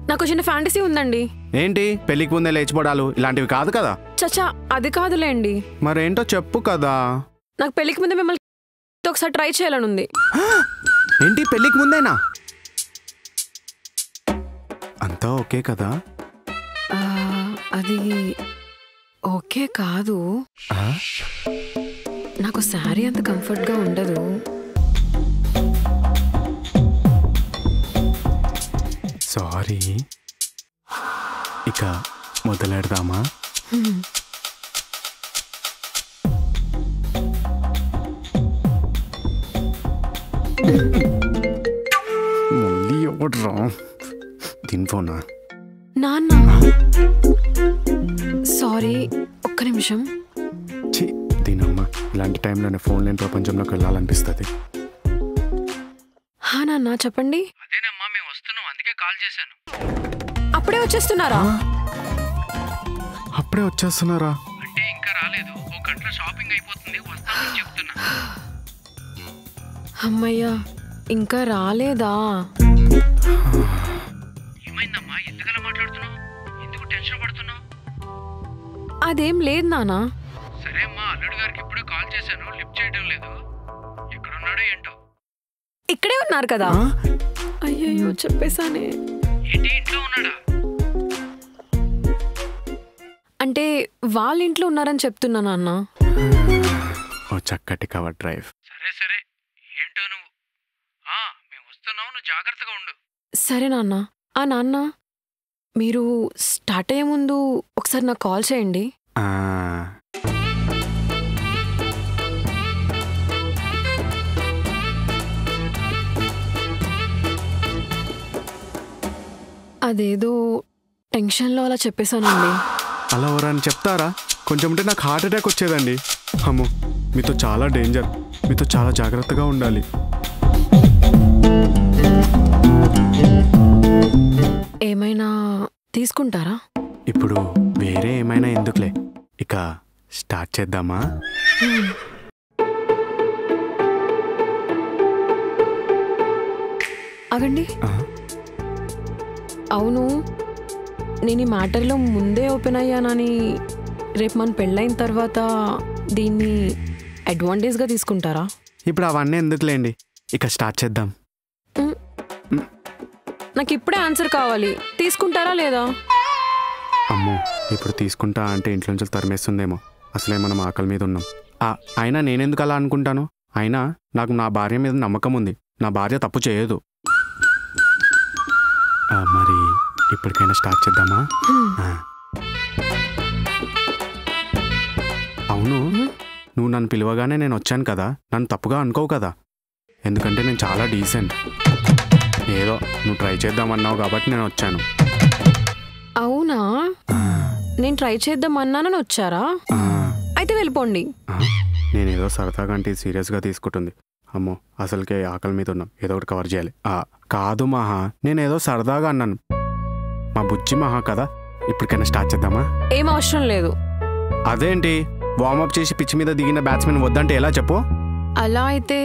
నాకు చిన్న ఫ్యాంటసీ ఉందండి. ఏంటి? పెళ్లికి ముందే లేచిపోవడాలు ఇలాంటివి కాదు కదా. చచ్చా, అది కాదులేండి. మరేంటో చెప్పు కదా. నాకు పెళ్లికి ముందే మిమ్మల్ని ఒకసారి ట్రై చేయాలని ఉంది. ఏంటి? పెళ్లికి ముందేనా? అంతా ఓకే కదా? అది ఓకే కాదు. నాకు శారీ అంత కంఫర్ట్గా ఉండదు. సారీ. ఇక మొదలెడదామా? మళ్ళీ ఎవడ్రా దీని ఫోనా? నాన్న, సారీ, ఒక్క నిమిషం. దీనమ్మా, ఇలాంటి టైంలోనే ఫోన్ లేని ప్రపంచంలోకి వెళ్ళాలనిపిస్తుంది. హా నాన్న, చెప్పండి. అదేనమ్మా, మేము వస్తున్నాం, అందుకే కాల్ చేశాను. అప్పుడే వచ్చేస్తున్నారా? అప్పుడే వచ్చేస్తున్నారా? అంటే ఇంకా రాలేదు, ఒక గంటలో షాపింగ్ అయిపోతుంది, వస్తామని చెప్తున్నా. అమ్మయ్యా, ఇంకా రాలేదా? ఏమైందమ్మా, ఎందుకలా మాట్లాడుతున్నావు? ఎందుకు టెన్షన్ పడుతున్నావు? అదేం లేదు నానా. సరే అమ్మా, అల్లుడు గారికి ఇప్పుడే కాల్ చేశాను, లిఫ్ట్ చేయడం లేదు. ఎక్కడున్నాడో ఏంటో. ఇక్కడే ఉన్నారు కదా. అయ్యయ్యో, చెప్పేశానే. ఏంటి, ఇంట్లో ఉన్నాడా? అంటే వాళ్ళ ఇంట్లో ఉన్నారని చెప్తున్నా నాన్న. ఓ చక్కటి కవర్ డ్రైవ్. సరే సరే, ఏంటో నువ్వు. మేము వస్తున్నావు, నువ్వు జాగ్రత్తగా ఉండు. సరే నాన్న. నాన్న, మీరు స్టార్ట్ అయ్యే ముందు ఒకసారి నాకు కాల్ చేయండి. అదేదో టెన్షన్లో అలా చెప్పేశానండి. అలా ఎవరని చెప్తారా? కొంచెం ఉంటే నాకు హార్ట్ అటాక్ వచ్చేదండి. అమ్మో, మీతో చాలా డేంజర్, మీతో చాలా జాగ్రత్తగా ఉండాలి. ఏమైనా తీసుకుంటారా? ఇప్పుడు వేరే ఏమైనా ఎందుకులే, ఇక స్టార్ట్ చేద్దామా? ఆగండి. అవును, నేను ఈ మ్యాటర్లో ముందే ఓపెన్ అయ్యానని రేపు మన పెళ్ళైన తర్వాత దీన్ని అడ్వాంటేజ్గా తీసుకుంటారా? ఇప్పుడు అవన్నీ ఎందుకులేండి, ఇక స్టార్ట్ చేద్దాం. నాకు ఇప్పుడే ఆన్సర్ కావాలి. తీసుకుంటారా లేదా? అమ్మో, ఇప్పుడు తీసుకుంటా అంటే ఇంట్లోంచి తరిమేస్తుందేమో. అసలే మనం ఆకలి మీద ఉన్నాం. అయినా నేనెందుకు అలా అనుకుంటాను? అయినా నాకు నా భార్య మీద నమ్మకం ఉంది. నా భార్య తప్పు చేయదు. మరి ఇప్పటికైనా స్టార్ట్ చేద్దామా? అవును, నువ్వు నన్ను పిలవగానే నేను వచ్చాను కదా, నన్ను తప్పుగా అనుకోవు కదా. ఎందుకంటే నేను చాలా డీసెంట్. ఏదో నువ్వు ట్రై చేద్దామన్నావు కాబట్టి నేను వచ్చాను. అవునా? నేను ట్రై చేద్దామన్నానని వచ్చారా? అయితే వెళ్ళిపోండి. నేనేదో సరదాగా అంటే సీరియస్గా తీసుకుంటుంది. అమ్మో, అసలుకే ఆకలి మీద ఉన్నాం, ఏదో ఒకటి కవర్ చేయాలి. కాదు మహా, నేనేదో సరదాగా అన్నాను. మా బుజ్జి మహా కదా. ఇప్పటికైనా స్టార్ట్ చేద్దామా? ఏం అవసరం లేదు. అదేంటి, వార్మప్ చేసి పిచ్ మీద దిగిన బ్యాట్స్మెన్ వద్దంటే ఎలా చెప్పు? అలా అయితే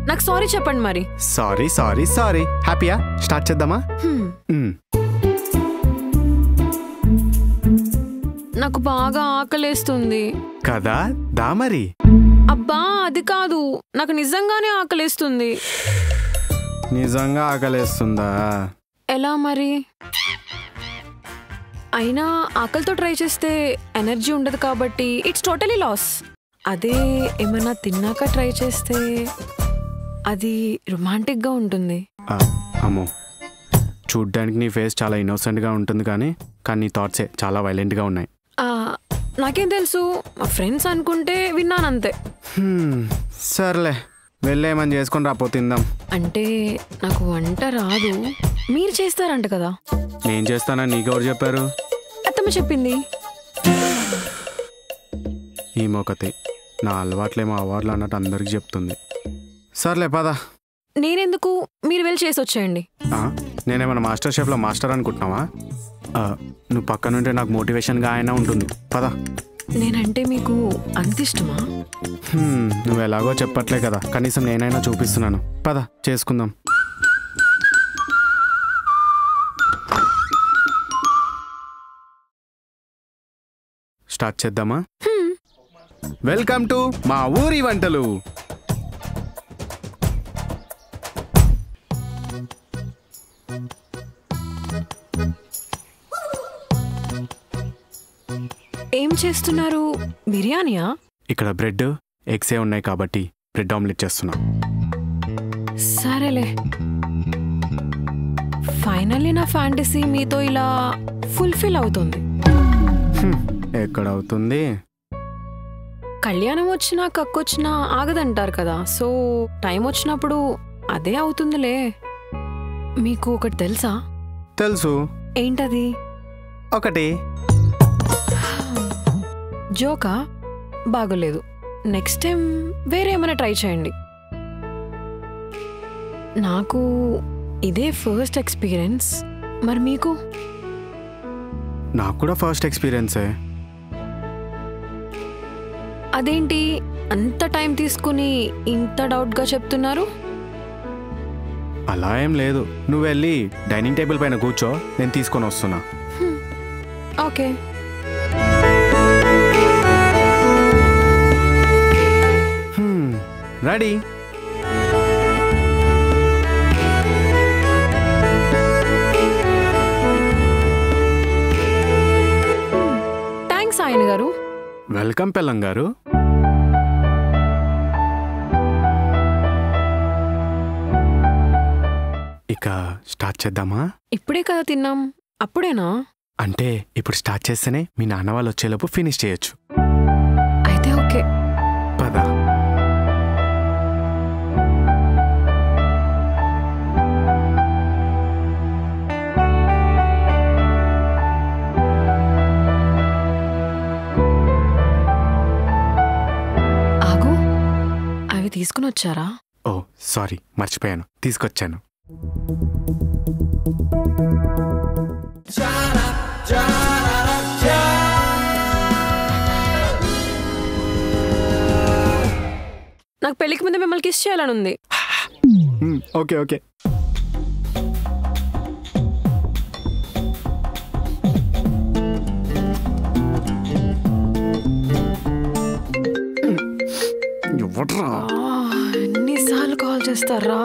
నాకు సారీ చెప్పండి మరి. Sorry sorry sorry. హ్యాపీయా? స్టార్ట్ చేద్దామా? నాకు బాగా ఆకలేస్తుంది కదా. దా మరి. అబ్బా, అది కాదు, నాకు నిజంగానే ఆకలేస్తుంది. నిజంగా ఆకలేస్తుందా? ఎలా మరి? అయినా ఆకలితో ట్రై చేస్తే ఎనర్జీ ఉండదు కాబట్టి ఇట్స్ టోటలీ లాస్. అదే ఏమన్నా తిన్నాక ట్రై చేస్తే అది రొమాంటిక్గా ఉంటుంది. అమ్మో, చూడ్డానికి నీ ఫేస్ చాలా ఇన్నోసెంట్గా ఉంటుంది, కానీ నీ థాట్సే చాలా వైలెంట్గా ఉన్నాయి. నాకేం తెలుసు, మా ఫ్రెండ్స్ అనుకుంటే విన్నానంతే. సర్లే, వెళ్ళేమని చేసుకొని రాపో, తిందాం. అంటే నాకు వంట రాదు, మీరు చేస్తారంట కదా. నేను చేస్తానా? నీకెవరు చెప్పారు? అత్తమ్మ చెప్పింది. ఈ మొకతే నా అలవాట్లేమో అవార్డులు అన్నట్టు అందరికి చెప్తుంది. సర్లే పద. నేనెందుకు, మీరు వెళ్ళి చేసి వచ్చేయండి. నేనేమన్నా మాస్టర్ షెఫ్లో మాస్టర్ అనుకుంటున్నావా? నువ్వు పక్కనుంటే నాకు మోటివేషన్గా అయినా ఉంటుంది. పద. నేనంటే మీకు అంత ఇష్టమా? నువ్వు ఎలాగో చెప్పట్లే కదా, కనీసం నేనైనా చూపిస్తున్నాను. పద చేసుకుందాం. స్టార్ట్ చేద్దామా? వెల్కమ్ టు మా ఊరి వంటలు. ఏం చేస్తున్నారు? బిర్యానీయా? ఇక్కడ బ్రెడ్ ఎగ్సే ఉన్నాయి కాబట్టి బ్రెడ్ ఆమ్లెట్ చేస్తున్నా. సరేలే. ఫైనల్లీ నా ఫ్యాంటసీ మీతో ఇలా ఫుల్ఫిల్ అవుతుంది. ఎక్కడ అవుతుంది? కళ్యాణం వచ్చినా కక్కొచ్చినా ఆగదంటారు కదా, సో టైం వచ్చినప్పుడు అదే అవుతుందిలే. మీకు ఒకటి తెలుసా? తెలుసు. ఏంటది? ఒకటి జోకా? బాగోలేదు. నెక్స్ట్ టైం వేరే ఏమైనా ట్రై చేయండి. నాకు ఇదే ఫస్ట్ ఎక్స్పీరియన్స్. మరి మీకు? నాకు కూడా ఫస్ట్ ఎక్స్పీరియన్సే. అదేంటి అంత టైం తీసుకుని ఇంత డౌట్గా చెప్తున్నారు? అలా ఏం లేదు. నువ్వు వెళ్ళి డైనింగ్ టేబుల్ పైన కూర్చో, నేను తీసుకొని వస్తున్నా. ఓకే. రెడీ? థ్యాంక్స్ ఆయన గారు. వెల్కమ్ పెళ్ళం గారు. ఇక స్టార్ట్ చేద్దామా? ఇప్పుడే కదా తిన్నాం, అప్పుడేనా? అంటే ఇప్పుడు స్టార్ట్ చేస్తేనే మీ నాన్న వాళ్ళు వచ్చేలోపు ఫినిష్ చేయొచ్చు. అయితే ఓకే. పద. ఆగు, అవి తీసుకుని వచ్చారా? ఓ సారీ, మర్చిపోయాను, తీసుకొచ్చాను. నాకు పెళ్లికి ముందు మిమ్మల్ని కిస్ చేయాలని ఉంది. Okay okay. ఎన్నిసార్లు కాల్ చేస్తారా?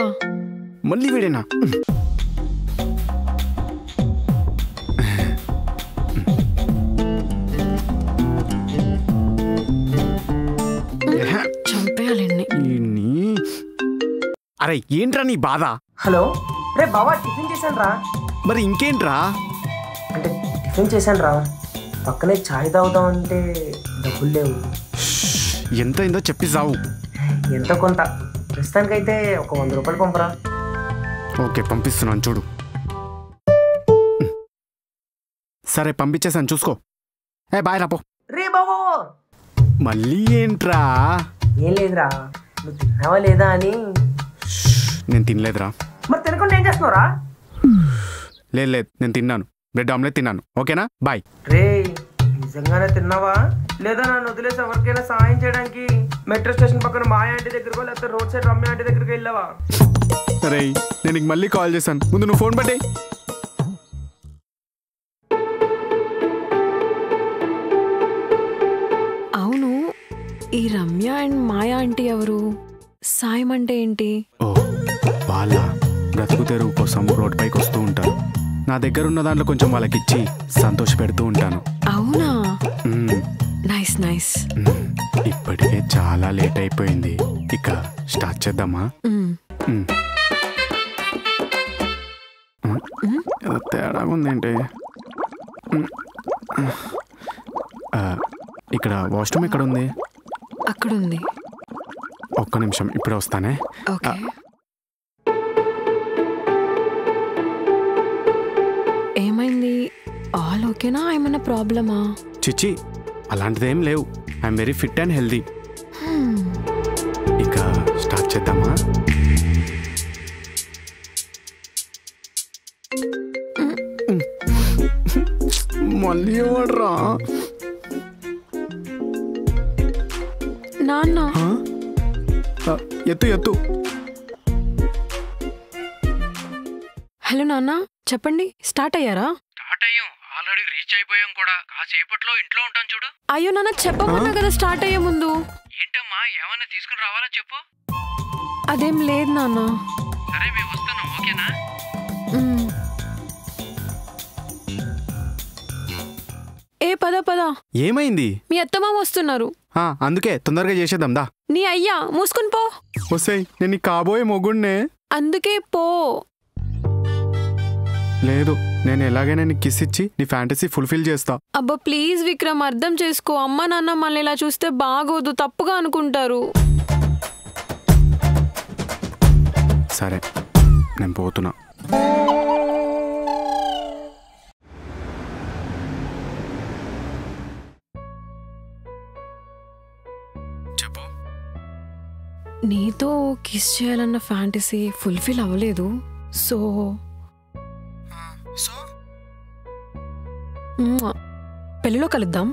మళ్ళీ వీడేనా? చంపేయాలండి. అరే ఏంట్రా నీ బాధ? హలో రే బావా, టిఫిన్ చేశాను రా. మరి ఇంకేంట్రా? అంటే టిఫిన్ చేశాను రా, పక్కనే ఛాయ్ తాగుదామంటే డబ్బులు లేవు. ఎంత అయిందో చెప్పిస్తావు? ఎంత కొంత, ప్రస్తుతానికైతే ఒక 100 రూపాయలు పంపరా. ఓకే పంపిస్తున్నాను చూడు. సరే పంపించేసాను చూసుకో. బాయ్ రాపో. రే బావో. మళ్ళీ ఏంట్రా? ఏం లేదురా, నువ్వు తిన్నావా లేదా అని. నేను తినలేదురా. మరి తినకుండా ఏం చేస్తున్నావురా? లేదు లేదు, నేను తిన్నాను, బ్రెడ్ ఆమ్లెట్ తిన్నాను. ఓకేనా? బాయ్. రే నిజంగానే తిన్నావా లేదా? నన్ను వదిలేసి ఎవరికైనా సహాయం చేయడానికి మెట్రో స్టేషన్ పక్కన మాయ ఆంటీ దగ్గరకో లేకపోతే రోడ్ సైడ్ రమ్య ఆంటీ దగ్గరికి వెళ్ళావా? అరే నేను నీకు మళ్ళీ కాల్ చేశాను, ముందు నువ్వు ఫోన్ పట్టే. అవును, ఈ రమ్య అండ్ మాయా ఆంటీ ఎవరు? సాయం అంటే ఏంటి? ఓ వాళ్ళ బ్రతుకు తెరువు కోసం రోడ్ పైకి వస్తూ ఉంటారు. నా దగ్గర ఉన్న దాంట్లో కొంచెం వాళ్ళకి ఇచ్చి సంతోష పెడుతూ ఉంటాను. అవునా? Nice nice. ఇప్పటికే చాలా లేట్ అయిపోయింది, ఇక స్టార్ట్ చేద్దామా? తేడా ఉందేంటి? ఇక్కడ వాష్రూమ్ ఎక్కడ ఉంది? అక్కడ ఉంది. ఒక్క నిమిషం, ఇప్పుడే వస్తానే. ఓకే. ఏమైంది? ఆల్ ఓకేనా? ఏమైనా ప్రాబ్లమా? చిచి అలాంటిదేం లేవు. I'm very fit and healthy. ఇక స్టార్ట్ చేద్దామా? మళ్ళీ ఎవడ్రా? ఎత్తు ఎత్తు. హలో నాన్న, చెప్పండి. స్టార్ట్ అయ్యారా? స్టార్ట్ అయ్యాం, ఆల్రెడీ రీచ్ అయిపోయాం కూడా. కాసేపట్లో ఇంట్లో ఉంటాం చూడు. అయ్యో నాన్న, చెప్పమన్నా కదా స్టార్ట్ అయ్యే ముందు. ఏంటమ్మా, ఏమన్నా తీసుకుని రావాలా చెప్పు. అదేం లేదు నాన్న. సరే మేము వస్తున్నాం, ఓకేనా? ఏ పద పద. ఏమైంది? మీ అత్తమామ వస్తున్నారు. అందుకే తొందరగా చేసేద్దాం దా. నీ అయ్యా మూసుకుని పో. వస్తాయి, నేను నీ కాబోయే మొగుడినే. అందుకే పో. లేదు, నేను ఎలాగైనా నీకు కిస్ ఇచ్చి నీ ఫ్యాంటసీ ఫుల్ఫిల్ చేస్తా. అబ్బా ప్లీజ్ విక్రమ్, అర్థం చేసుకో. అమ్మ నాన్న మళ్ళీ ఇలా చూస్తే బాగోదు, తప్పుగా అనుకుంటారు. సరే, నేను పోతున్నా. చెప్పు. నీతో కిస్ చేయాలన్న ఫ్యాంటసీ ఫుల్ఫిల్ అవ్వలేదు. సో పెళ్ళిలో కలుద్దాం.